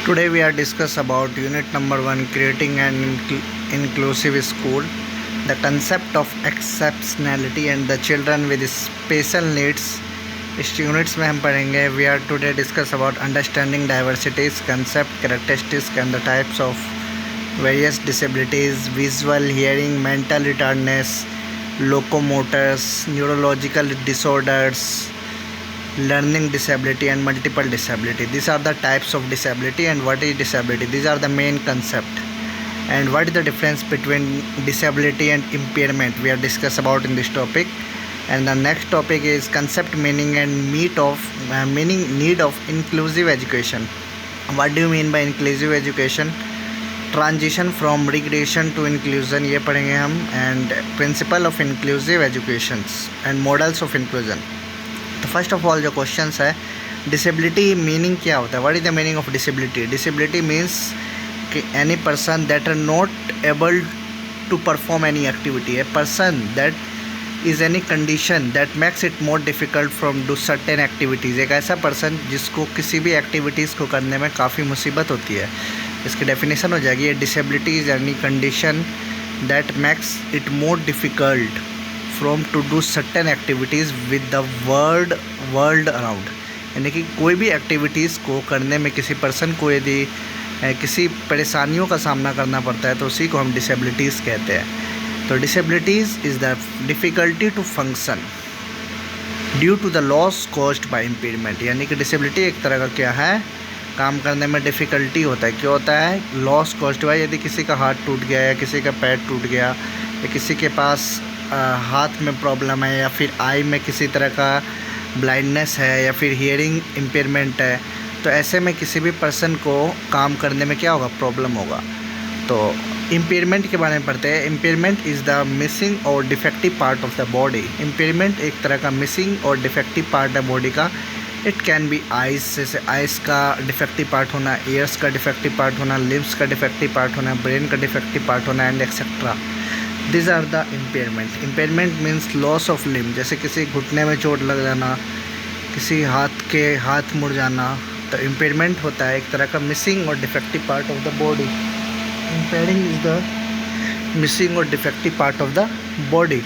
Today we are discuss about unit number 1, creating an inclusive school, the concept of exceptionality and the children with special needs. इस units में हम पढ़ेंगे we are today discuss about understanding diversities, concept, characteristics and the types of various disabilities, visual, hearing, mental retardness, locomotors, neurological disorders, learning disability and multiple disability. These are the types of disability and what is disability. These are the main concept. And what is the difference between disability and impairment, we are discuss about in this topic. And the next topic is concept, meaning and need of inclusive education. What do you mean by inclusive education? Transition from regression to inclusion, ये पढ़ेंगे हम. And principle of inclusive educations and models of inclusion. तो first of all जो questions है, disability meaning क्या होता है? What is the meaning of disability? Disability means कि any person that are not able to perform any activity, a person that is any condition that makes it more difficult from do certain activities. एक ऐसा person जिसको किसी भी activities को करने में काफ़ी मुसीबत होती है. इसकी डेफिनेशन हो जाएगी, disability is any condition that makes it more difficult from to do certain activities with the world around. यानी कि कोई भी एक्टिविटीज़ को करने में किसी पर्सन को यदि किसी परेशानियों का सामना करना पड़ता है तो उसी को हम डिसेबिलिटीज़ कहते हैं. तो disabilities is the difficulty to function due to the loss caused by impairment. यानी कि डिसेबिलिटी एक तरह का क्या है, काम करने में डिफ़िकल्टी होता है. क्यों होता है? लॉस कॉज्ड बाय, यदि किसी का हाथ टूट गया या किसी का पैर टूट गया या किसी के पास हाथ में प्रॉब्लम है या फिर आई में किसी तरह का ब्लाइंडनेस है या फिर हियरिंग इम्पेयरमेंट है, तो ऐसे में किसी भी पर्सन को काम करने में क्या होगा, प्रॉब्लम होगा. तो इम्पेयरमेंट के बारे में पढ़ते हैं. इम्पेयरमेंट इज़ द मिसिंग और defective part of the body. Impairment एक तरह का मिसिंग और डिफेक्टिव पार्ट है बॉडी का. इट कैन बी आइज़, जैसे आइज़ का डिफेक्टिव पार्ट होना, ईयर्स का डिफेक्टिव पार्ट होना, लिम्स का डिफेक्टिव पार्ट होना, ब्रेन का डिफेक्टिव पार्ट होना and etcetera. This are the impairment. Impairment means loss of limb, जैसे किसी घुटने में चोट लग जाना, किसी हाथ मुड़ जाना, तो इम्पेयरमेंट होता है एक तरह का मिसिंग और defective part of the body. Impairing is the missing और defective part of the body.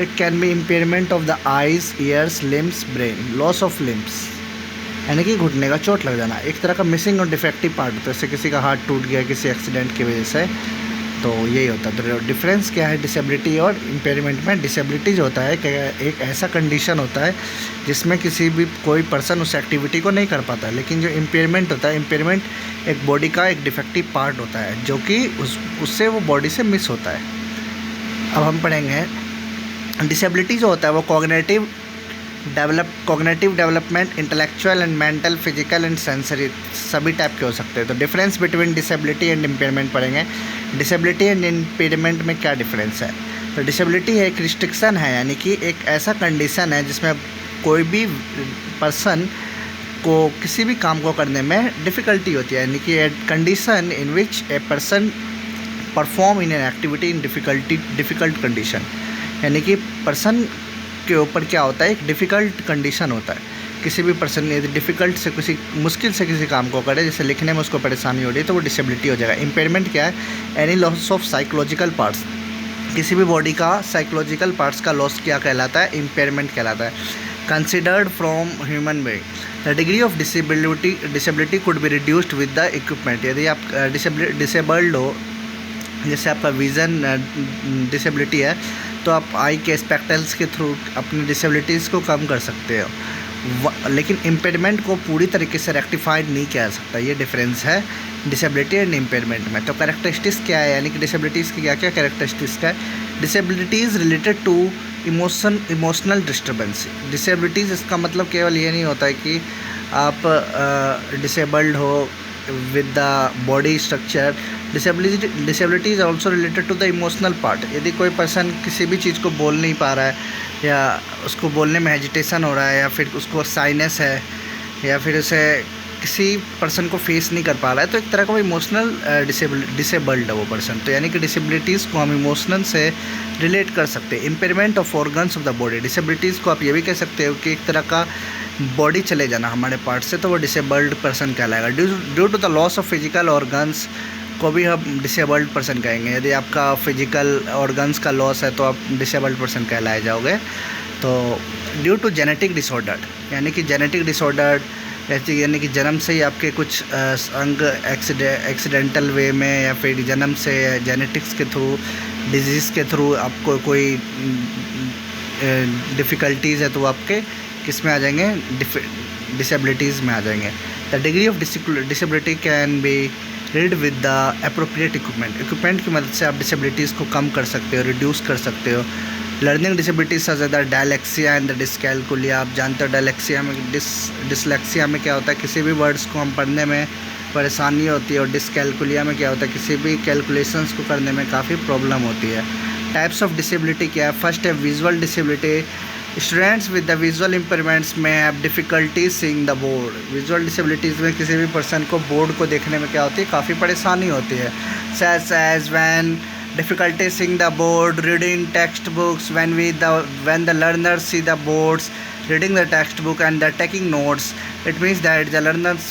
It can be impairment of the eyes, ears, limbs, brain. Loss of limbs यानी कि घुटने का चोट लग जाना एक तरह का मिसिंग और डिफेक्टिव पार्ट होता है. जैसे किसी का हाथ टूट गया किसी एक्सीडेंट की वजह से, तो यही होता है. तो डिफरेंस क्या है डिसेबिलिटी और इम्पेयरमेंट में? डिसेबिलिटी जो होता है कि एक ऐसा कंडीशन होता है जिसमें कोई पर्सन उस एक्टिविटी को नहीं कर पाता. लेकिन जो इम्पेयरमेंट होता है, इम्पेयरमेंट एक बॉडी का एक डिफेक्टिव पार्ट होता है जो कि उससे वो बॉडी से मिस होता है. अब हम पढ़ेंगे डिसेबिलिटी जो होता है वो cognitive development, intellectual and mental, physical and sensory सभी टाइप के हो सकते हैं. तो difference between disability and impairment पढ़ेंगे. डिसेबिलिटी एंड इम्पेयरमेंट में क्या डिफरेंस है? तो डिसेबिलिटी एक रिस्ट्रिक्शन है, यानी कि एक ऐसा कंडीशन है जिसमें कोई भी पर्सन को किसी भी काम को करने में डिफ़िकल्टी होती है. यानी कि a condition in which a person perform in an activity in difficult condition. यानी कि पर्सन के ऊपर क्या होता है, एक डिफ़िकल्ट कंडीशन होता है. किसी भी पर्सन यदि डिफ़िकल्ट से मुश्किल से किसी काम को करे, जैसे लिखने में उसको परेशानी हो रही है, तो वो डिसेबिलिटी हो जाएगा. इम्पेयरमेंट क्या है? Any loss of psychological parts. किसी भी बॉडी का साइकोलॉजिकल पार्ट्स का लॉस क्या कहलाता है? इम्पेयरमेंट कहलाता है. Considered from human being. The degree of disability could be reduced with the equipment. यदि आप डिसेबल्ड हो, जैसे आपका विज़न डिसेबिलिटी है, तो आप आई के स्पेक्टल्स के थ्रू अपनी डिसेबिलिटीज़ को कम कर सकते हो. लेकिन इम्पेयरमेंट को पूरी तरीके से रेक्टिफाइड नहीं किया जा सकता. ये डिफरेंस है डिसेबिलिटी एंड इम्पेयरमेंट में. तो कैरेक्टरिस्टिक्स क्या है, यानी कि डिसेबिलिटीज़ की क्या क्या कैरेक्टरिस्टिक्स है? Disabilities related to emotional disturbance. Disabilities इसका मतलब केवल ये नहीं होता है कि आप डिसेबल्ड हो with the body structure. Disability is also related to the emotional part. यदि कोई पर्सन किसी भी चीज़ को बोल नहीं पा रहा है या उसको बोलने में हेजिटेशन हो रहा है या फिर उसको साइनस है या फिर उसे किसी पर्सन को फेस नहीं कर पा रहा है, तो एक तरह का वो इमोशनल डिसेबल्ड है वो पर्सन. तो यानी कि डिसेबिलिटीज़ को हम इमोशनल से रिलेट कर सकते हैं. Impairment of organs of the body. Disabilities को आप ये भी कह सकते हो कि एक तरह का बॉडी चले जाना हमारे पार्ट से, तो वो डिसेबल्ड पर्सन कहलाएगा। Due to the loss of physical organs को भी हम डिसेबल्ड पर्सन कहेंगे। यदि आपका फिजिकल ऑर्गन्स का लॉस है तो आप डिसेबल्ड पर्सन कहलाए जाओगे। तो ड्यू टू जेनेटिक डिसऑर्डर, यानी कि जेनेटिक डिसऑर्डर यानी कि जन्म से ही आपके कुछ अंग एक्सीडेंटल वे में या फिर जन्म से जेनेटिक्स के थ्रू, डिजीज़ के थ्रू आपको कोई डिफ़िकल्टीज़ है तो आपके किस में आ जाएंगे, डिसेबिलिटीज़ में आ जाएंगे। The degree of disability can be read with the appropriate equipment की मदद से आप डिसेबिलिटीज़ को कम कर सकते हो, रिड्यूस कर सकते हो। Learning disabilities such as the dyslexia and the dyscalculia. आप जानते हो डायलेक्सिया में, डिसलेक्सिया में क्या होता है, किसी भी वर्ड्स को हम पढ़ने में परेशानी होती है, और डिसकैल्कुलिया में क्या होता है, किसी भी कैलकुलेशंस को करने में काफ़ी प्रॉब्लम होती है। टाइप्स ऑफ डिसेबिलिटी क्या है? फर्स्ट है visual disability. Students with the visual impairments may have difficulty seeing the board. Visual disabilities में किसी भी पर्सन को बोर्ड को देखने में क्या होती है, काफ़ी परेशानी होती है। Such as when difficulty seeing the board, reading textbooks, when the learners see the boards, reading the textbook and the taking notes, it means that the learners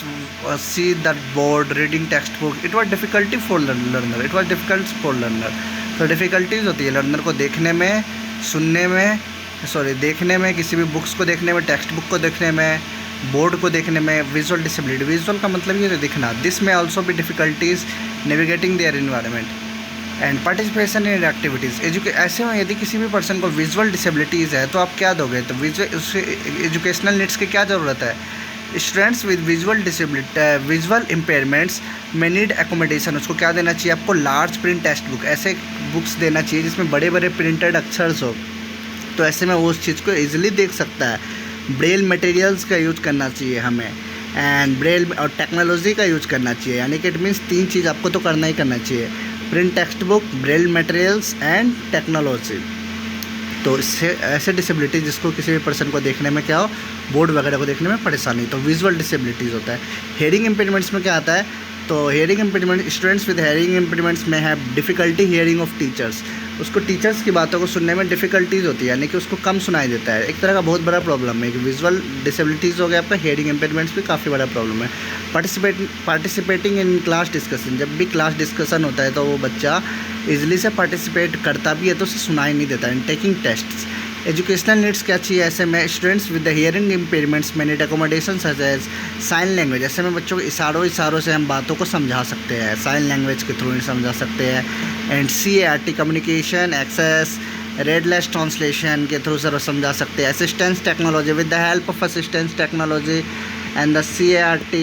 see the board, reading textbook, it was difficulty for learner, it was difficult for learner। तो difficulties होती है learner को देखने में, सुनने में, देखने में, किसी भी बुक्स को देखने में, टेक्स्ट बुक को देखने में, बोर्ड को देखने में। विजुअल डिसेबिलिटी, विजुअल का मतलब ये दिखना। दिस में ऑल्सो भी difficulties navigating their environment and participation in activities. ऐसे में यदि किसी भी पर्सन को विजुअल डिसेबिलिटीज़ है तो आप क्या दोगे, तो एजुकेशनल नीड्स की क्या ज़रूरत है? Students with visual impairments may need accommodation. उसको क्या देना चाहिए आपको? लार्ज प्रिंट टेक्स्ट बुक, ऐसे बुक्स देना चाहिए जिसमें बड़े बड़े प्रिंटेड अक्षर्स हो, तो ऐसे में वो उस चीज़ को ईजिली देख सकता है। ब्रेल मटेरियल्स का यूज करना चाहिए हमें, एंड ब्रेल और टेक्नोलॉजी का यूज करना चाहिए, यानी कि इट मीन्स 3 चीज़ आपको तो करना ही करना चाहिए। Print text book, Braille materials and technology. तो इससे ऐसे डिसेबिलिटी जिसको किसी भी पर्सन को देखने में क्या हो, बोर्ड वगैरह को देखने में परेशानी, तो विजुअल डिसेबिलिटीज़ होता है। हेयरिंग इम्पेयरमेंट्स में क्या आता है, तो hearing impairment, students with hearing impairments may have difficulty hearing of teachers. उसको टीचर्स की बातों को सुनने में डिफ़िकल्टीज़ होती है, यानी कि उसको कम सुनाई देता है। एक तरह का बहुत बड़ा प्रॉब्लम है कि विजुअल डिसेबिलिटीज़ हो गया आपका, हेयरिंग इम्पेयरमेंट्स भी काफ़ी बड़ा प्रॉब्लम है। पार्टिसिपेटिंग इन क्लास डिस्कशन, जब भी क्लास डिस्कशन होता है तो वो बच्चा ईजिली से पार्टिसिपेट करता भी है तो उसे सुनाई नहीं देता। In taking tests, educational needs क्या चाहिए ऐसे में? Students with the hearing impairments may need accommodation such as sign language. ऐसे में बच्चों को इशारों से हम बातों को समझा सकते हैं, साइन लैंग्वेज के थ्रू समझा सकते हैं। And CART communication access realtime translation के थ्रू सर समझा सकते हैं। Assistance technology, with the help of assistance technology and the CART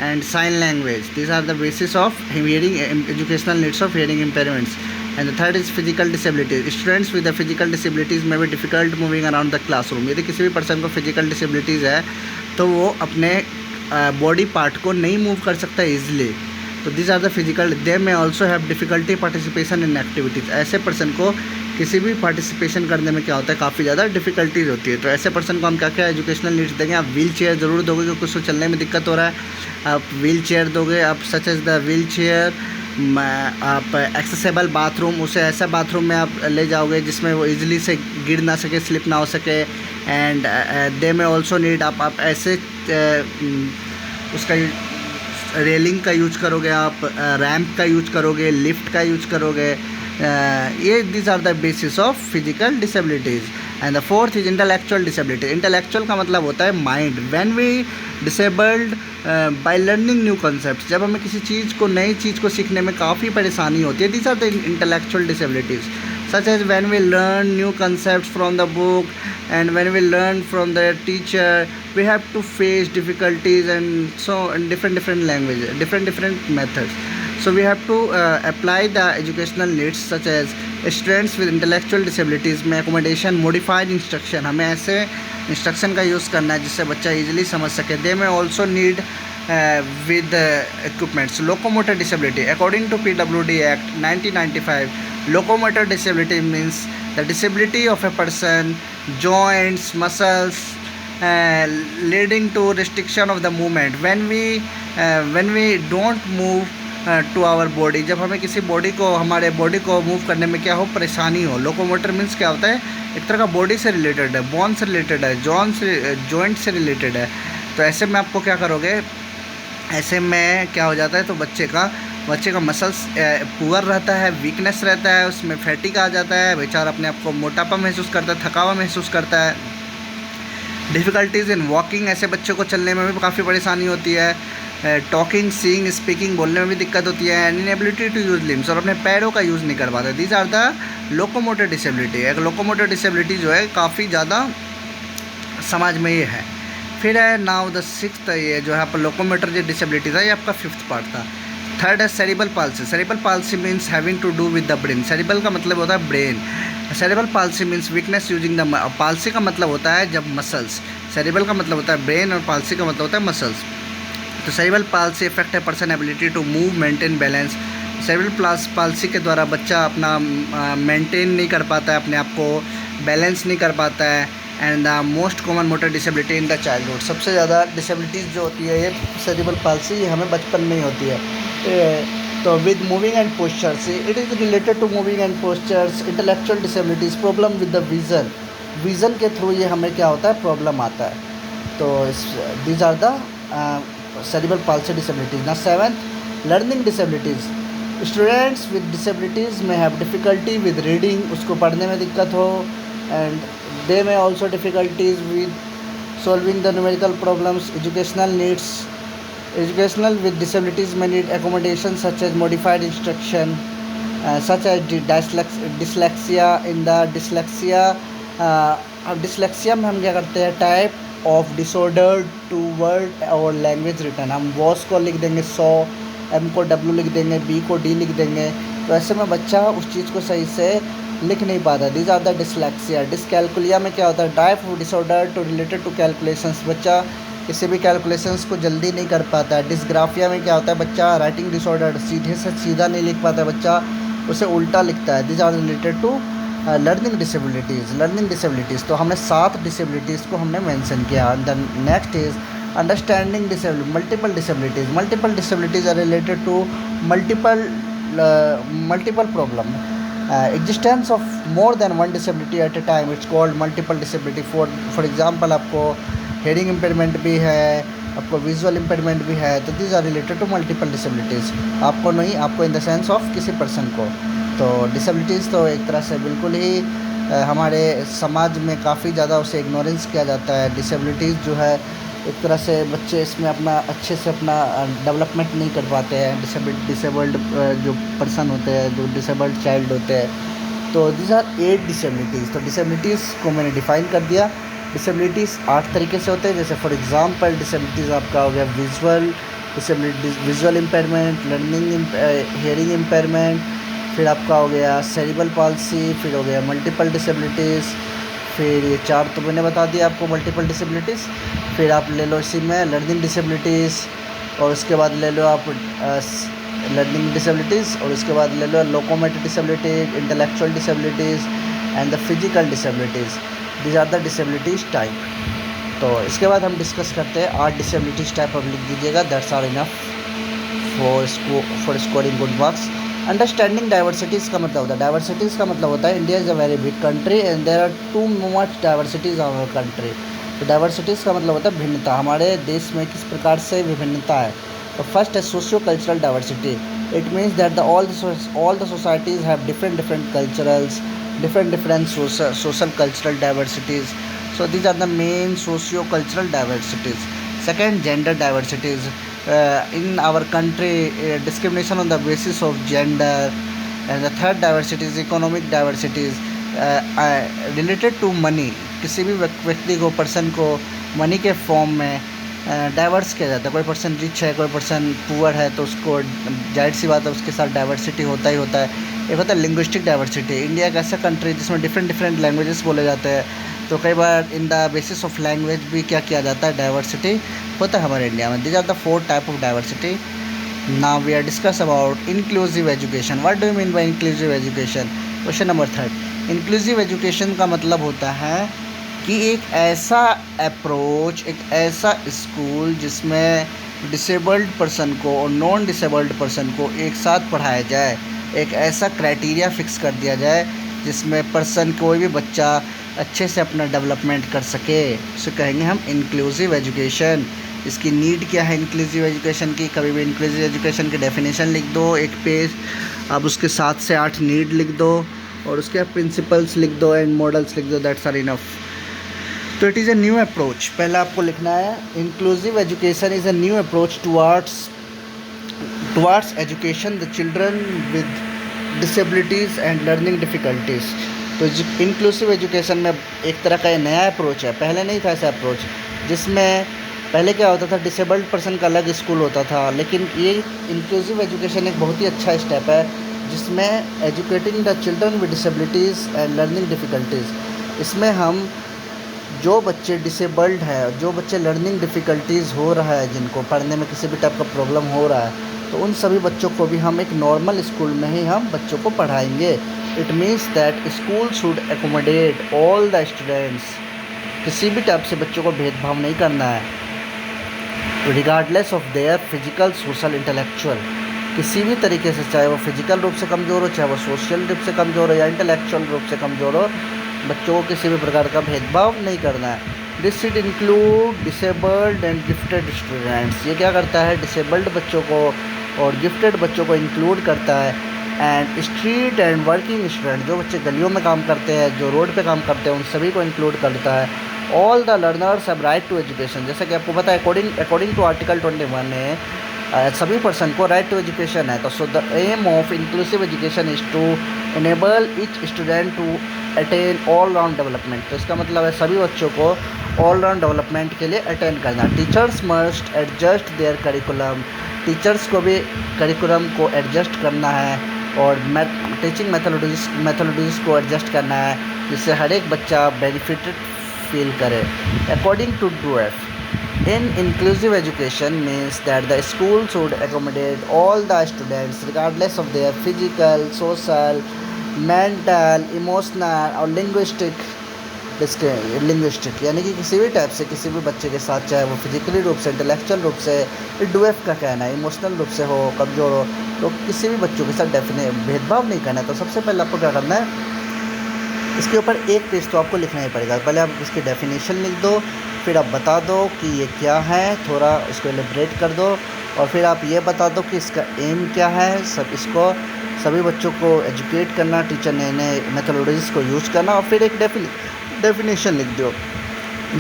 and sign language, these are the basis of hearing educational needs of hearing impairments. And the third is physical disabilities. Students with the physical disabilities may be difficult moving around the classroom. यदि किसी भी person को physical disabilities है तो वो अपने body part को नहीं मूव कर सकता ईजिली, तो this are the physical. They may also have difficulty participation in activities. ऐसे पर्सन को किसी भी पार्टिसिपेशन करने में क्या होता है, काफ़ी ज़्यादा डिफ़िकल्टीज होती है। तो ऐसे पर्सन को हम क्या क्या एजुकेशनल नीड्स देंगे? आप व्हील चेयर ज़रूर दोगे क्योंकि उसको चलने में दिक्कत हो रहा है, आप व्हील चेयर दोगे। आप such as the wheelchair, आप एक्सेसिबल बाथरूम, उसे ऐसा बाथरूम में आप ले जाओगे जिसमें वो इजीली से गिर ना सके, स्लिप ना हो सके। And they may also need, आप ऐसे उसका रेलिंग का यूज करोगे, आप रैम्प का यूज करोगे, लिफ्ट का यूज करोगे। ये this are the basis of physical disabilities. And the fourth is intellectual disability. Intellectual का मतलब होता है mind. When we disabled by learning new concepts, जब हमें किसी चीज़ को, नई चीज़ को सीखने में काफ़ी परेशानी होती है, this are the intellectual disabilities. Such as when we learn new concepts from the book and when we learn from the teacher, we have to face difficulties and so in different languages, different methods. So we have to apply the educational needs such as students with intellectual disabilities में accommodation, modified instruction, हमें ऐसे instruction का use करना है जिससे बच्चा easily समझ सके। They may also need with equipments. Locomotor disability, according to PWD Act 1995, locomotor disability means the disability of a person, joints, muscles, leading to restriction of the movement. When we don't move to our body, जब हमें किसी body को, हमारे body को move करने में क्या हो, परेशानी हो। लोकोमोटर मीन्स क्या होता है एक तरह का बॉडी से रिलेटेड है, बोन से रिलेटेड है, जॉइंट से रिलेटेड है। तो ऐसे में आपको क्या करोगे, ऐसे में क्या हो जाता है, तो बच्चे का मसल्स पुअर रहता है, वीकनेस रहता है, उसमें फैटिक आ जाता है, बेचारा अपने आप को मोटापा महसूस करता है, थकावा महसूस करता है। डिफ़िकल्टीज़ इन वॉकिंग, ऐसे बच्चों को चलने में भी काफ़ी परेशानी होती है। टॉकिंग, सीइंग, स्पीकिंग, बोलने में भी दिक्कत होती है। इनएबिलिटी टू यूज़ लिम्स, और अपने पैरों का यूज़ नहीं कर पाते। These are the locomotor disability. एक लोकोमोटर डिसेबिलिटी जो है काफ़ी ज़्यादा समाज में ये है। फिर है नाउ द सिक्स्थ, ये जो है आपका लोकोमोटर जो डिसेबिलिटी था, ये आपका फिफ्थ पार्ट था। थर्ड है cerebral palsy. Cerebral palsy means having to do with the brain. Cerebral का मतलब होता है brain. Cerebral palsy means weakness using the, palsy का मतलब होता है जब मसल्स, सेरिबल का मतलब होता है ब्रेन और पाल्सी का मतलब होता है मसल्स। तो सेरिबल पाल्सी इफेक्ट है person ability to move, maintain balance. Cerebral palsy के द्वारा बच्चा अपना मेंटेन नहीं कर पाता है, अपने आप को बैलेंस नहीं कर पाता है। And the most common motor disability in the childhood, सबसे ज़्यादा डिसेबिलिटीज़ जो होती है ये सेरिबल पाल्सी, ये हमें बचपन में ही होती है। तो with moving and postures, it is related to moving and postures. Intellectual disabilities, problem with the vision, vision के थ्रू ये हमें क्या होता है, प्रॉब्लम आता है। तो these are the cerebral palsy disabilities. ना seventh, learning disabilities. Students with disabilities may have difficulty with reading, उसको पढ़ने में दिक्कत हो। And they may also difficulties with solving the numerical problems. Educational needs, educational with disabilities may need accommodation such as modified instruction, such as dyslexia. In the dyslexia, अब dyslexia में हम क्या करते हैं, type of disorder to word और language return. हम वॉस को लिख देंगे सौ, एम को डब्ल्यू लिख देंगे, बी को डी लिख देंगे। तो ऐसे में बच्चा उस चीज़ को सही से लिख नहीं पाता। These are the dyslexia. Dyscalculia में क्या होता है, type of disorder to related to calculations, बच्चा किसी भी कैलकुलेशंस को जल्दी नहीं कर पाता है। डिसग्राफिया में क्या होता है, बच्चा राइटिंग डिसऑर्डर, सीधे से सीधा नहीं लिख पाता है, बच्चा उसे उल्टा लिखता है। This are related to learning disabilities. तो हमने 7 डिसेबिलिटीज़ को हमने मेंशन किया। The next is understanding disability, multiple disabilities. Multiple disabilities are related to multiple problem. Existence of more than one disability at a time, it's called multiple disability. For example, आपको hearing impairment भी है, आपको visual impairment भी है। तो these are related to multiple disabilities. आपको नहीं, आपको इन द सेंस ऑफ किसी पर्सन को। तो डिसेबिलिटीज़ तो एक तरह से बिल्कुल ही हमारे समाज में काफ़ी ज़्यादा उसे इग्नोरेंस किया जाता है। डिसेबिलिटीज़ जो है एक तरह से बच्चे इसमें अपना अच्छे से अपना डेवलपमेंट नहीं कर पाते हैं। डिसेबल्ड जो पर्सन होते हैं, जो डिसेबल्ड चाइल्ड होते हैं। तो दीज आर 8 डिसेबिलिटीज़। तो डिसेबिलिटीज़ को मैंने डिफ़ाइन कर दिया। डिसेबिलिटीज़ 8 तरीके से होते हैं। जैसे फॉर एग्जांपल डिसेबिलिटीज़ आपका हो गया visual disabilities, visual impairment, learning hearing impairment, फिर आपका हो गया सेरिबल पाल्सी, फिर हो गया मल्टीपल डिसेबिलिटीज़। फिर ये 4 तो मैंने बता दिया आपको मल्टीपल डिसेबिलिटीज़। फिर आप ले लो इसी में लर्निंग डिसेबिलिटीज़, और उसके बाद ले लो आप लर्निंग डिसेबिलिटीज़, और उसके बाद ले लो locomotor disabilities, intellectual disabilities and the physical disabilities. These are the disabilities type. तो इसके बाद हम डिस्कस करते हैं 8 डिसेबिलिटीज़ टाइप। अब लिख दीजिएगा, that's are enough for scoring good marks. Understanding diversities का मतलब होता है, डाइवर्सिटीज़ का मतलब होता है India is a very big country and there are too much diversities of our country. तो डाइवर्सिटीज़ का मतलब होता है भिन्नता, हमारे देश में किस प्रकार से विभिन्नता है। तो फर्स्ट है socio cultural diversity. It means that all the societies have different culturals, different social cultural diversities. So these are the main socio-cultural diversities. Second, gender diversities. In our country, discrimination on the basis of gender. And the third diversity is economic diversities. Related to money, किसी भी व्यक्ति को, person को money के form में diverse किया जाता है। कोई पर्सन रिच है, कोई पर्सन पुअर है, तो उसको जाहिर सी बात है उसके साथ डाइवर्सिटी होता ही होता है। एक होता है लिंग्विस्टिक डाइवर्सिटी। इंडिया एक ऐसा कंट्री जिसमें डिफरेंट लैंग्वेजेस बोले जाते हैं, तो कई बार in the basis of language भी क्या किया जाता है, डाइवर्सिटी होता है हमारे इंडिया में। These are the 4 type of diversity. Now we are discuss about inclusive education. What do you mean by inclusive education? Question number 3। Inclusive education का मतलब होता है कि एक ऐसा अप्रोच, एक ऐसा स्कूल जिसमें डिसेबल्ड पर्सन को और नॉन डिसेबल्ड पर्सन को एक साथ पढ़ाया जाए। एक ऐसा क्राइटेरिया फिक्स कर दिया जाए जिसमें पर्सन, कोई भी बच्चा अच्छे से अपना डेवलपमेंट कर सके, उसे कहेंगे हम इंक्लूसिव एजुकेशन। इसकी नीड क्या है इंक्लूसिव एजुकेशन की? कभी भी इंक्लूसिव एजुकेशन की डेफिनेशन लिख दो एक पेज, अब उसके 7 से 8 नीड लिख दो और उसके प्रिंसिपल्स लिख दो एंड मॉडल्स लिख दो, दैट्स आर इनफ। तो it is a new approach, पहला आपको लिखना है inclusive education is a new approach towards education the children with disabilities and learning difficulties. तो इंक्लूसिव एजुकेशन में एक तरह का ये नया अप्रोच है, पहले नहीं था ऐसा अप्रोच, जिसमें पहले क्या होता था डिसेबल्ड पर्सन का अलग स्कूल होता था, लेकिन ये इंक्लूसिव एजुकेशन एक बहुत ही अच्छा स्टेप है जिसमें educating the children with disabilities and learning difficulties. इसमें हम जो बच्चे डिसेबल्ड है, जो बच्चे लर्निंग डिफ़िकल्टीज़ हो रहा है, जिनको पढ़ने में किसी भी टाइप का प्रॉब्लम हो रहा है, तो उन सभी बच्चों को भी हम एक नॉर्मल स्कूल में ही हम बच्चों को पढ़ाएंगे। It means that school should accommodate all the students, किसी भी टाइप से बच्चों को भेदभाव नहीं करना है, regardless of their physical social intellectual, किसी भी तरीके से, चाहे वो फिजिकल रूप से कमज़ोर हो, चाहे वो सोशल रूप से कमज़ोर हो या इंटेलेक्चुअल रूप से कमज़ोर हो, बच्चों को किसी भी प्रकार का भेदभाव नहीं करना है। This should include disabled and gifted students. ये क्या करता है, डिसेबल्ड बच्चों को और गिफ्टेड बच्चों को इंक्लूड करता है। And street and working student, जो बच्चे गलियों में काम करते हैं, जो रोड पे काम करते हैं, उन सभी को इंक्लूड करता है। All the learners have right to education, जैसा कि आपको पता है अकॉर्डिंग टू आर्टिकल 21 में सभी पर्सन को राइट टू एजुकेशन है। तो so the aim of inclusive education is to enable each student to attain all round development. तो इसका मतलब है सभी बच्चों को ऑल राउंड डेवलपमेंट के लिए अटेंड करना। Teachers must adjust there curriculum, teachers को भी करिकुलम को एडजस्ट करना है और टीचिंग मैथोडोलॉजीज को एडजस्ट करना है, जिससे हर एक बच्चा बेनिफिटेड फील करे। अकॉर्डिंग टू डूएफ, in inclusive education means that the school should accommodate all the students regardless of their physical, social, mental, emotional और linguistic, यानी कि किसी भी टाइप से किसी भी बच्चे के साथ, चाहे वो फिजिकली रूप से, इंटेलेक्चुअल रूप से, डूएफ का कहना है इमोशनल रूप से हो, कमज़ोर हो, तो किसी भी बच्चों के साथ भेदभाव नहीं करना है। तो सबसे पहले आपको क्या करना है, इसके ऊपर एक पेज तो आपको लिखना ही पड़ेगा। पहले आप इसकी डेफिनेशन लिख दो, फिर आप बता दो कि ये क्या है, थोड़ा इसको एलिब्रेट कर दो, और फिर आप ये बता दो कि इसका एम क्या है। इसको सभी बच्चों को एजुकेट करना, टीचर नए मेथोडोलॉजीज़ को यूज़ करना, और फिर एक डेफिनेशन लिख दो।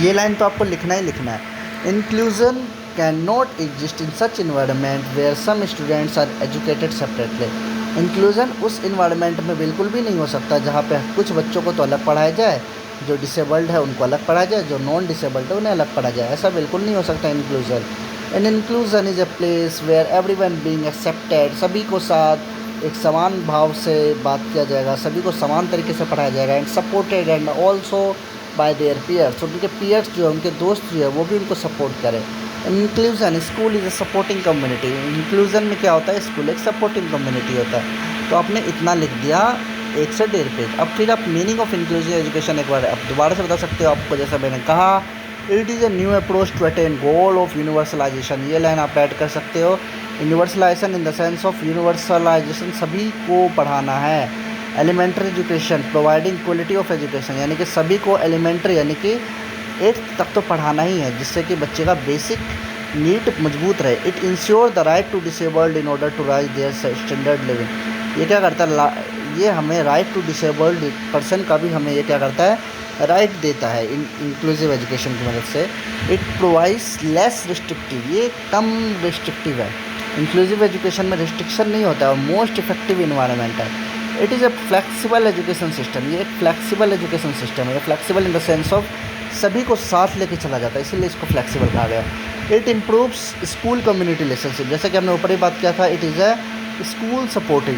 ये लाइन तो आपको लिखना ही लिखना है। Inclusion can not exist in such environment where some students are educated separately. Inclusion उस इन्वायरमेंट में बिल्कुल भी नहीं हो सकता जहाँ पे कुछ बच्चों को तो अलग पढ़ाया जाए, जो डिसेबल्ड है उनको अलग पढ़ाया जाए, जो नॉन डिसेबल्ड है उन्हें अलग पढ़ाया जाए, ऐसा बिल्कुल नहीं हो सकता inclusion. And inclusion is a place where everyone being accepted, सभी को साथ एक समान भाव से बात किया जाएगा, सभी को समान तरीके से पढ़ाया जाएगा। And supported and also by their peers, उनके पीयर्स जो है, उनके दोस्त जो है, वो भी उनको सपोर्ट करें। Inclusion, school is a supporting community. Inclusion में क्या होता है, स्कूल एक सपोर्टिंग कम्युनिटी होता है। तो आपने इतना लिख दिया, 1 से 1.5 पेज। अब फिर आप मीनिंग ऑफ इंक्लूसिव एजुकेशन एक बार आप दोबारा से बता सकते हो। आपको जैसा मैंने कहा, it is a new approach to attain goal of universalization. ये लाइन आप ऐड कर सकते हो। Universalization in the sense of universalization, सभी को पढ़ाना है। Elementary education providing quality of education, यानी कि सभी को एलिमेंट्री यानी कि 8th तक तो पढ़ाना ही है, जिससे कि बच्चे का बेसिक नीड मजबूत रहे। It ensure the right to disabled in order to raise their standard living. ये क्या करता है, ये हमें राइट टू डिसेबल्ड पर्सन का भी हमें ये क्या करता है, राइट देता है इंक्लूसिव एजुकेशन की मदद से। इट प्रोवाइड्स लेस रिस्ट्रिक्टिव, ये कम रिस्ट्रिक्टिव है। इंक्लूसिव एजुकेशन में रिस्ट्रिक्शन नहीं होता है और मोस्ट इफेक्टिव इन्वायरमेंट है। It is a flexible education system, ये एक फ्लेक्सिबल एजुकेशन सिस्टम है। Flexible in the sense of सभी को साथ लेके चला जाता है, इसीलिए इसको फ्लेक्सिबल कहा गया। It improves school community relationship, जैसे कि हमने ऊपर ही बात किया था। It is a school supporting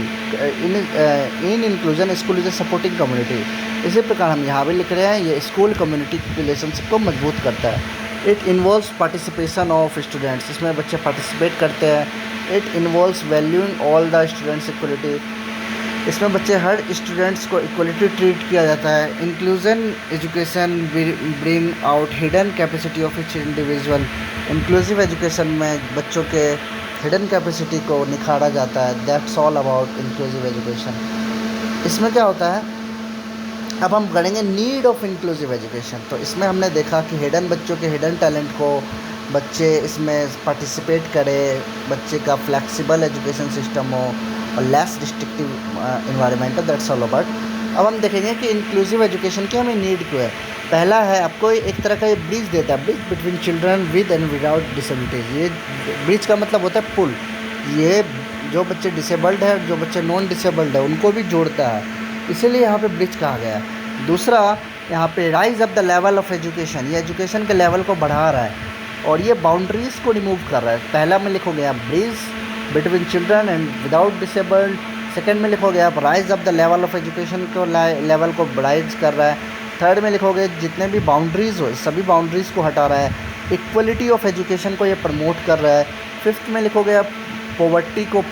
in inclusion, school is a supporting community. इसी प्रकार हम यहाँ भी लिख रहे हैं, ये स्कूल कम्युनिटी रिलेशनशिप को मजबूत करता है। It involves participation of students, इसमें बच्चे पार्टिसिपेट करते हैं। It involves valuing all the students equality, इसमें बच्चे हर स्टूडेंट्स को इक्वलिटी ट्रीट किया जाता है। Inclusion education bring out hidden capacity of each individual, inclusive education में बच्चों के हिडन कैपेसिटी को निखारा जाता है। That's all about inclusive education. इसमें क्या होता है, अब हम करेंगे नीड ऑफ इंक्लूसिव एजुकेशन। तो इसमें हमने देखा कि हिडन बच्चों के हिडन टैलेंट को बच्चे इसमें पार्टिसिपेट करें, बच्चे का फ्लेक्सिबल एजुकेशन सिस्टम हो और less restrictive environment, that's all about. अब हम देखेंगे कि इंक्लूसिव एजुकेशन की हमें नीड क्यों है। पहला है, आपको एक तरह का ये ब्रिज देता है, bridge between children with and without disabilities. ये ब्रिज का मतलब होता है पुल। ये जो बच्चे डिसेबल्ड है, जो बच्चे नॉन डिसेबल्ड है, उनको भी जोड़ता है, इसीलिए यहाँ पे ब्रिज कहा गया है। दूसरा, यहाँ पे rise up the level of education, ये एजुकेशन के लेवल को बढ़ा रहा है और ये बाउंड्रीज़ को रिमूव कर रहा है। पहला में लिखोगे आप bridge between children and without disabled. Second में लिखोगे आप rise up the level of education को, लेवल को राइज कर रहा है। थर्ड में लिखोगे जितने भी बाउंड्रीज़ हो, सभी बाउंड्रीज़ को हटा रहा है। इक्वलिटी ऑफ एजुकेशन को ये प्रमोट कर रहा है। फिफ्थ में लिखोगे आप पॉवर्टी को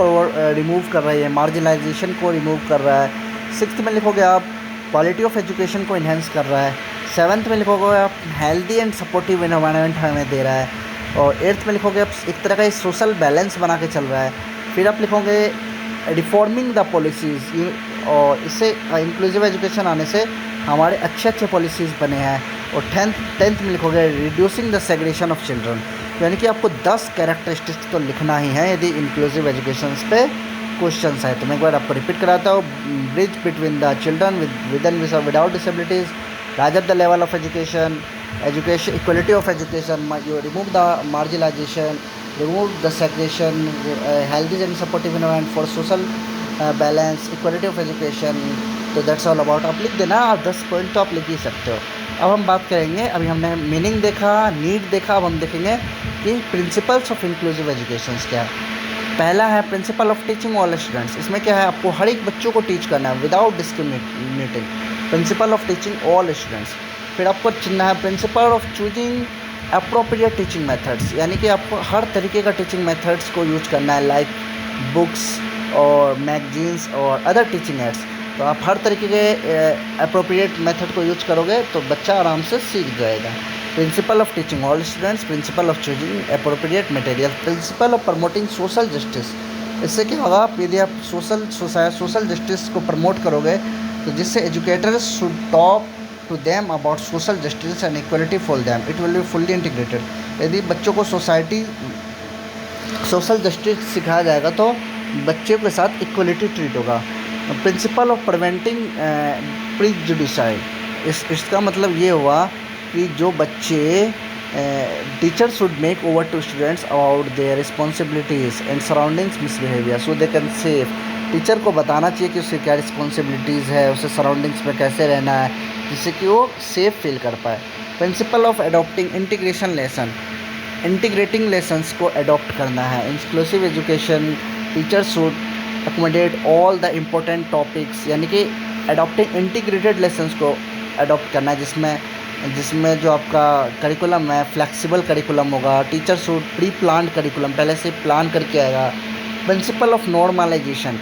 रिमूव कर रहा है, मार्जिनलाइजेशन को रिमूव कर रहा है। सिक्स्थ में लिखोगे आप क्वालिटी ऑफ एजुकेशन को इन्हेंस कर रहा है। सेवन्थ में लिखोगे आप हेल्दी एंड सपोर्टिव एनवायरनमेंट हमें दे रहा है। और एट्थ में लिखोगे आप एक तरह का सोशल बैलेंस बना के चल रहा है। फिर आप लिखोगे रिफॉर्मिंग द पॉलिसीज़, और इससे इंक्लूसिव एजुकेशन आने से हमारे अच्छे अच्छे पॉलिसीज़ बने हैं। और टेंथ में लिखोगे reducing the segregation of children, यानी कि आपको 10 कैरेक्टरिस्टिक्स तो लिखना ही है यदि इंक्लूसिव एजुकेशन पे क्वेश्चंस है। तो मैं एक बार आपको रिपीट कराता हूँ। Bridge between the children with and without disabilities, rise up the level of education, equality of education, you remove the marginalisation, remove the segregation, healthy and supportive environment for social balance, equality of education। तो that's all about. आप लिख देना, आप 10 point तो आप लिख ही सकते हो। अब हम बात करेंगे, अभी हमने मीनिंग देखा, नीड देखा, अब हम देखेंगे कि प्रिंसिपल्स ऑफ इंक्लूसिव एजुकेशन क्या है। पहला है principal of teaching all students. इसमें क्या है, आपको हर एक बच्चों को टीच करना है without discriminating, principal of teaching all students. फिर आपको चुनना है principal of choosing appropriate teaching methods, यानी कि आपको हर तरीके का टीचिंग मेथड्स को यूज करना है, लाइक बुक्स और मैगजीन्स और अदर टीचिंग एड्स। तो आप हर तरीके के अप्रोप्रिएट मेथड को यूज करोगे तो बच्चा आराम से सीख जाएगा। Principal of teaching all students, principle of choosing appropriate material, principle of promoting social justice. इससे क्या होगा, आप यदि आप सोशल जस्टिस को प्रमोट करोगे तो जिससे educators should talk to them about social justice and equality for them, it will be fully integrated। यदि बच्चों को सोशल जस्टिस सिखाया जाएगा तो बच्चे के साथ इक्वलिटी ट्रीट होगा। प्रिंसिपल ऑफ प्रिवेंटिंग प्रीजुडिसाइड, इसका मतलब ये हुआ कि जो बच्चे teacher should make over to students about their responsibilities and surroundings misbehaviour so they can save. Teacher को बताना चाहिए कि उसकी क्या रिस्पॉन्सिबिलिटीज़ है, उसे सराउंडिंग्स में कैसे रहना है, जिससे कि वो सेफ फील कर पाए। Principle of adopting integration lesson, integrating lessons को एडॉप्ट करना है। Inclusive education teacher should accommodate all the important topics, यानी कि एडॉप्टिंग इंटीग्रेटेड लेसन्स को एडॉप्ट करना है, जिसमें जो आपका करिकुलम है फ्लेक्सिबल करिकुलम होगा। Teacher should pre plan curriculum, पहले से प्लान करके आएगा। Principle of normalization,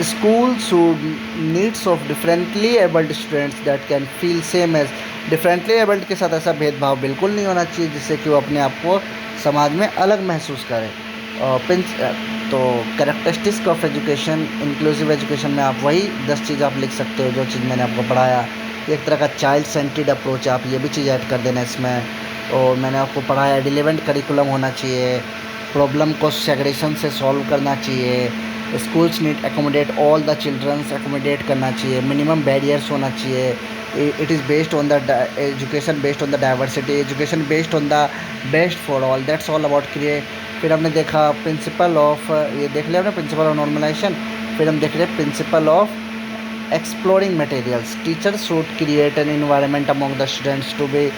school should needs of differently abled students that can feel same age. Differently abled के साथ ऐसा भेदभाव बिल्कुल नहीं होना चाहिए जिससे कि वो अपने आप को समाज में अलग महसूस करे। तो characteristics of education, inclusive education में आप वही 10 चीज़ आप लिख सकते हो जो चीज़ मैंने आपको पढ़ाया। एक तरह का चाइल्ड सेंटर्ड अप्रोच, आप ये भी चीज़ ऐड कर देना इसमें। और मैंने आपको पढ़ाया रिलेवेंट करिकुलम होना चाहिए, प्रॉब्लम को सेग्रेगेशन से सॉल्व करना चाहिए, schools need accommodate all the childrens, accommodate करना चाहिए, मिनिमम बैरियर्स होना चाहिए। It is based on the education based on the diversity, education based on the best for all, that's all about create. फिर हमने देखा principle of, ये देख लिया हमने प्रिंसिपल ऑफ नॉर्मलाइजेशन। फिर हम देख रहे हैं principle of exploring materials, teachers should create an environment among the students to be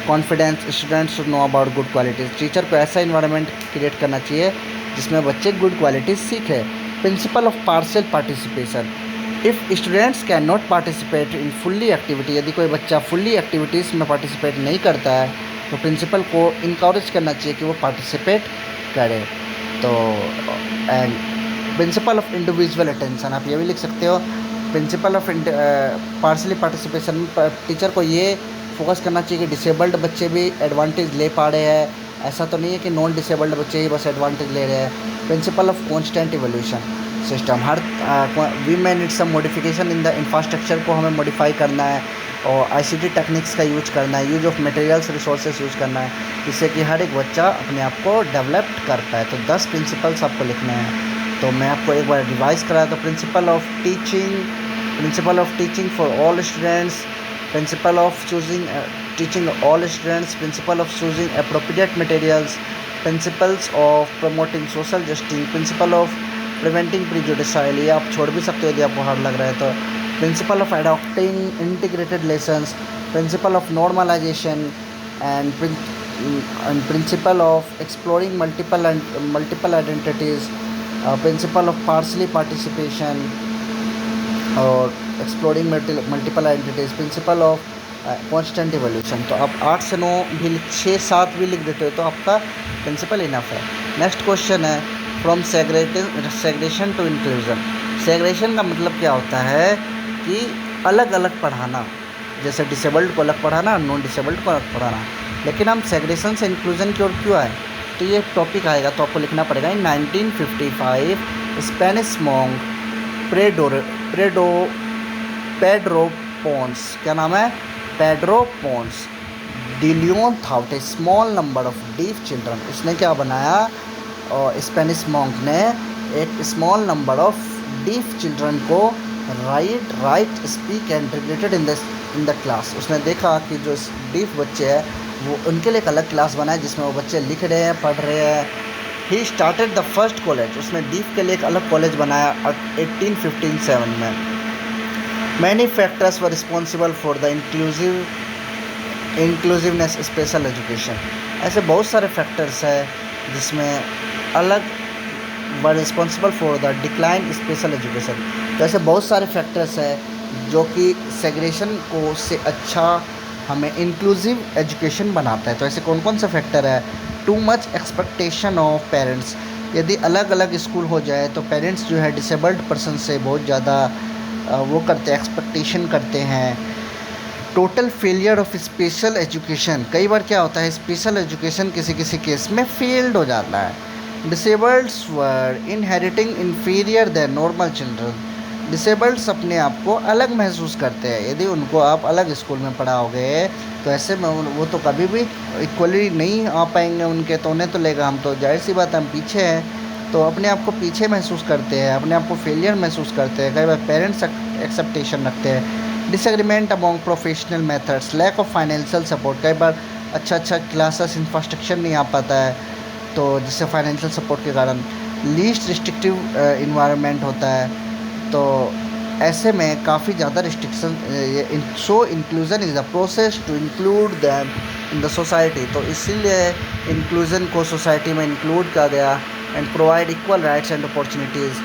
confidence, students should know about good qualities. Teacher को ऐसा इन्वायरमेंट क्रिएट करना चाहिए जिसमें बच्चे गुड क्वालिटीज़ सीखें। Principle of partial participation, if students can not participate in fully activity, यदि कोई बच्चा फुल्ली एक्टिविटीज़ में पार्टिसिपेट नहीं करता है तो प्रिंसिपल को इनकरेज करना चाहिए कि वो पार्टिसिपेट करे। तो and principle of individual attention, आप ये भी लिख सकते हो। Principle of partially participation, teacher को ये फोकस करना चाहिए कि डिसेबल्ड बच्चे भी एडवांटेज ले पा रहे हैं, ऐसा तो नहीं है कि नॉन डिसेबल्ड बच्चे ही बस एडवांटेज ले रहे हैं। Principle of constant evolution system, we may need some modification in the infrastructure को हमें मॉडिफाई करना है, और आईसीटी टेक्निक्स का यूज करना है, use of materials resources use करना है, जिससे कि हर एक बच्चा अपने आप को डेवलप कर पाए। तो 10 प्रिंसिपल्स आपको लिखने हैं। तो मैं आपको एक बार रिवाइज कराया। तो principle of teaching for all students, principle of choosing teaching all students, principle of choosing appropriate materials, principles of promoting social justice, principle of preventing prejudicial, ये आप छोड़ भी सकते हो यदि आपको हार्ड लग रहा है तो, principle of adopting integrated lessons, principle of normalization and principle of exploring multiple identities, principle of partial participation और exploring multiple identities, principle of constant evolution. तो आप 8 से 9 भी 6-7 भी लिख देते हो तो आपका प्रिंसिपल इनफ है। नेक्स्ट क्वेश्चन है from segregation to inclusion. Segregation का मतलब क्या होता है कि अलग अलग पढ़ाना, जैसे डिसेबल्ड को अलग पढ़ाना, नॉन डिसेबल्ड को अलग पढ़ाना। लेकिन हम सेग्रेशन से इंक्लूजन की ओर क्यों आए, तो ये टॉपिक आएगा तो आपको लिखना पड़ेगा। In 1955 Spanish monk Pedro Ponce, क्या नाम है, Pedro Ponce de Leon thought a small number of deaf children. उसने क्या बनाया, और स्पेनिश मॉन्क ने एक small number of deaf children को write speak and related in the class. उसने देखा कि जो डीफ बच्चे हैं वो उनके लिए एक अलग क्लास बनाए जिसमें वो बच्चे लिख रहे हैं, पढ़ रहे हैं। He started the first college, उसने डीफ के लिए एक अलग कॉलेज बनाया 1857 में। Many factors were responsible for the inclusiveness special education. ऐसे बहुत सारे फैक्टर्स हैं जिसमें अलग वर responsible for the decline special education. तो ऐसे बहुत सारे फैक्टर्स हैं जो कि सेग्रेशन को से अच्छा हमें इंक्लूसिव एजुकेशन बनाता है। तो ऐसे कौन कौन से फैक्टर है, too much expectation of parents, यदि अलग अलग स्कूल हो जाए तो पेरेंट्स जो है डिसेबल्ड पर्सन से बहुत ज़्यादा वो करते हैं, एक्सपेक्टेशन करते हैं। Total failure of special education, कई बार क्या होता है स्पेशल एजुकेशन किसी किसी केस में फेल्ड हो जाता है। Disableds were inheriting inferior than normal children, disableds अपने आप को अलग महसूस करते हैं। यदि उनको आप अलग स्कूल में पढ़ाओगे तो ऐसे में वो तो कभी भी इक्वली नहीं आ पाएंगे उनके, तो उन्हें तो लेगा हम तो जाहिर सी बात है हम पीछे हैं, तो अपने आप को पीछे महसूस करते हैं, अपने आप को फेलियर महसूस करते हैं। कई बार पेरेंट्स एक्सेप्टेशन रखते हैं। Disagreement among professional methods, lack of financial support, कई बार अच्छा क्लासेस इंफ्रास्ट्रक्चर नहीं आ पाता है तो जिससे फाइनेंशियल सपोर्ट के कारण लीस्ट रिस्ट्रिक्टिव इन्वायरमेंट होता है। तो ऐसे में काफ़ी ज़्यादा restriction, so inclusion is the process to include them in the society. तो इसीलिए इंक्लूजन को सोसाइटी में इंक्लूड किया गया and provide equal rights and opportunities,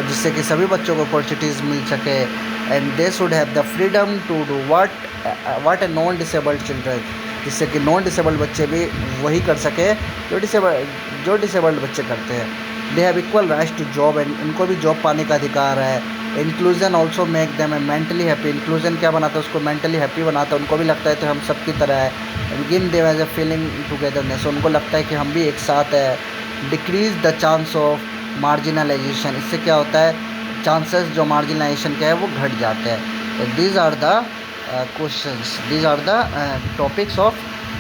जिससे कि सभी बच्चों को अपॉर्चुनिटीज़ मिल सके। And they should have the freedom to do what a non disabled children, जिससे कि नॉन डिसेबल्ड बच्चे भी वही कर सके जो डिसेबल्ड बच्चे करते हैं। They have equal rights to job, and उनको भी जॉब पाने का अधिकार है। Inclusion also make them mentally happy, inclusion क्या बनाता है उसको मेंटली हैप्पी बनाता है, उनको भी लगता है तो हम सबकी तरह है। And give them as a feeling togetherness, उनको लगता है कि हम भी एक साथ है। Decrease the chance of marginalization, इससे क्या होता है चांसेस जो मार्जिनलाइजेशन के है वो घट जाते हैं। तो these are the questions, these are the topics of,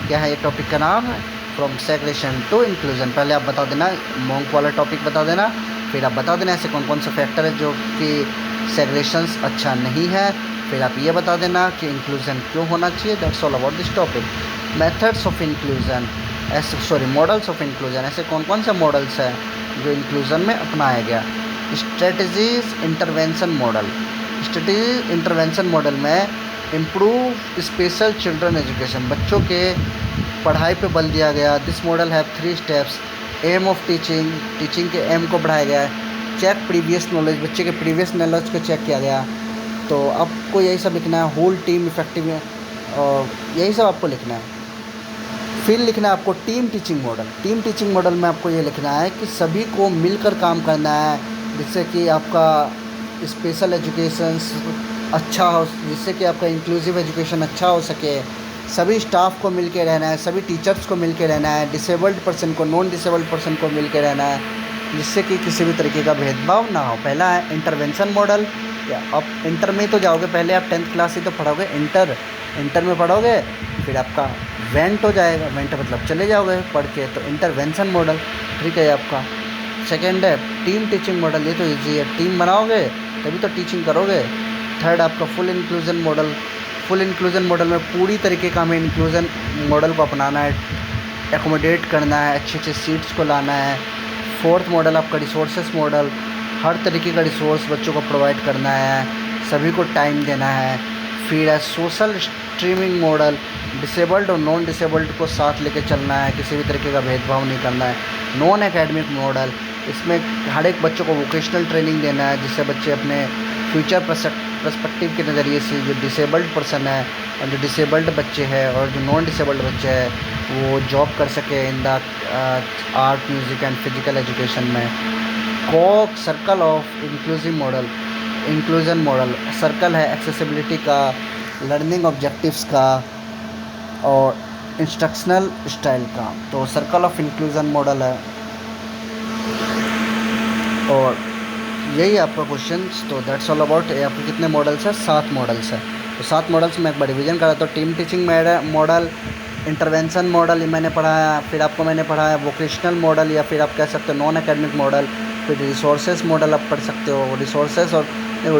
क्या है ये टॉपिक का नाम है, फ्रॉम सेग्रेशन टू इंक्लूजन। पहले आप बता देना मॉन्क वाला टॉपिक बता देना, फिर आप बता देना ऐसे कौन कौन से फैक्टर है जो कि सेग्रेशंस अच्छा नहीं है, फिर आप ये बता देना कि इंक्लूजन क्यों होना चाहिए। That's all about this topic. Methods of inclusion, models of inclusion, ऐसे कौन कौन से मॉडल्स हैं जो इंक्लूजन में अपनाया गया। Strategies intervention model, strategy intervention model में इम्प्रूव स्पेशल चिल्ड्रन एजुकेशन, बच्चों के पढ़ाई पे बल दिया गया। This model have 3 steps. Aim of teaching के एम को बढ़ाया गया है। चेक प्रीवियस नॉलेज, बच्चे के प्रीवियस नॉलेज को चेक किया गया। तो आपको यही सब लिखना है। होल टीम इफेक्टिव, और यही सब आपको लिखना है। फिर लिखना है आपको team teaching model. Team teaching model में आपको ये लिखना है कि सभी को मिलकर काम करना है, जिससे कि आपका स्पेशल एजुकेशन अच्छा हो, जिससे कि आपका इंक्लूसिव एजुकेशन अच्छा हो सके। सभी स्टाफ को मिल के रहना है, सभी टीचर्स को मिल के रहना है, डिसेबल्ड पर्सन को, नॉन डिसेबल्ड पर्सन को मिल के रहना है। जिससे कि किसी भी तरीके का भेदभाव ना हो। पहला है इंटरवेंशन मॉडल। या आप इंटर में तो जाओगे, पहले आप 10th क्लास ही तो पढ़ोगे, इंटर में पढ़ोगे, फिर आपका वेंट हो जाएगा, वेंट मतलब चले जाओगे पढ़ के, तो इंटरवेंशन मॉडल ठीक है आपका। सेकेंड है टीम टीचिंग मॉडल, ये तो ईजी है, टीम बनाओगे तभी तो टीचिंग करोगे। थर्ड आपका full inclusion model. Full inclusion model में पूरी तरीके का हमें इंक्लूजन मॉडल को अपनाना है, एकोमोडेट करना है, अच्छे अच्छे सीट्स को लाना है। फोर्थ मॉडल आपका रिसोर्सेस मॉडल, हर तरीके का रिसोर्स बच्चों को प्रोवाइड करना है, सभी को टाइम देना है। फिर है सोशल स्ट्रीमिंग मॉडल, डिसेबल्ड और नॉन डिसेबल्ड को साथ लेके चलना है, किसी भी तरीके का भेदभाव नहीं करना है। नॉन एकेडमिक मॉडल, इसमें हर एक बच्चों को वोकेशनल ट्रेनिंग देना है, जिससे बच्चे अपने फ्यूचर पर्सपेक्टिव के नज़रिए से जो डिसेबल्ड पर्सन है और जो डिसेबल्ड बच्चे हैं और जो नॉन डिसेबल्ड बच्चे हैं वो जॉब कर सके in the art, music and physical education में। कॉक circle of inclusive model, inclusion model circle है एक्सेसिबिलिटी का, लर्निंग ऑब्जेक्टिव्स का और इंस्ट्रक्शनल स्टाइल का। तो सर्कल ऑफ इंक्लूजन मॉडल है और यही आपका क्वेश्चन। तो दैट्स ऑल अबाउट। आपके कितने मॉडल्स हैं? 7 मॉडल्स हैं। तो 7 मॉडल्स में एक बार रिविजन करा तो team teaching model, intervention model ये मैंने पढ़ाया, फिर आपको मैंने पढ़ाया वोकेशनल मॉडल या फिर आप कह सकते हो नॉन एकेडमिक मॉडल, फिर रिसोर्सेज मॉडल आप पढ़ सकते हो। रिसोर्सेज और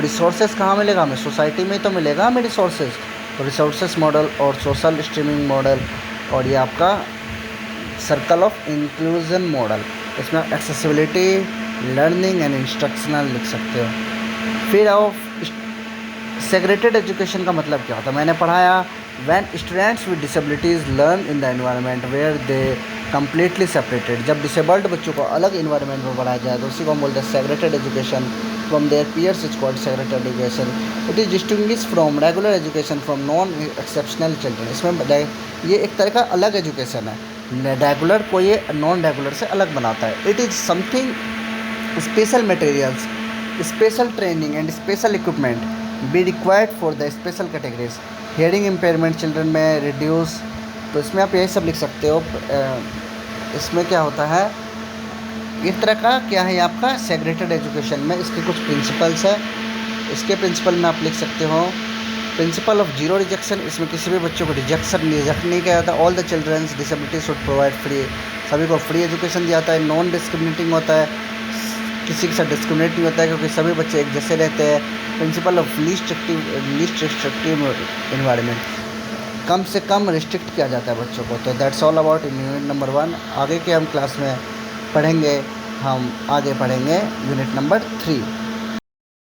रिसोर्सेज कहाँ मिलेगा हमें? सोसाइटी में ही तो मिलेगा हमें रिसोर्सेज। तो रिसोर्सेज मॉडल और सोशल स्ट्रीमिंग मॉडल और ये आपका सर्कल ऑफ इंक्लूजन मॉडल, इसमें आप एक्सेसिबिलिटी, लर्निंग एंड इंस्ट्रक्शनल लिख सकते हो। फिर ऑफ सेग्रेटेड एजुकेशन का मतलब क्या होता है? मैंने पढ़ाया when students with disabilities learn in the environment where they completely separated. जब डिसेबल्ड बच्चों को अलग इन्वायरमेंट में पढ़ाया जाए तो उसी को हम बोलते हैं segregated education. From their peers is called segregated education. It is distinguish from regular education from non exceptional children. इसमें ये एक तरह का अलग एजुकेशन है, रेगुलर को ये नॉन रेगुलर से अलग बनाता है। It is something special materials, special training and special equipment be required for the special categories. Hearing impairment children में रिड्यूस। तो इसमें आप यही सब लिख सकते हो। इसमें क्या होता है, इस तरह का क्या है आपका सेग्रेटेड एजुकेशन में इसके कुछ प्रिंसिपल्स है। इसके प्रिंसिपल में आप लिख सकते हो प्रिंसिपल ऑफ जीरो रिजेक्शन। इसमें किसी भी बच्चों को रिजेक्ट नहीं किया जाता। All the childrens disability should provide free, सभी को फ्री एजुकेशन दिया जाता है। नॉन डिस्क्रिमिनेटिंग होता है, किसी के साथ डिस्क्रिमिनेट नहीं होता है क्योंकि सभी बच्चे एक जैसे रहते हैं। Principle of least restrictive environment, कम से कम रिस्ट्रिक्ट किया जाता है बच्चों को। तो that's all about in unit number 1। आगे के हम क्लास में पढ़ेंगे, हम आगे पढ़ेंगे यूनिट नंबर 3।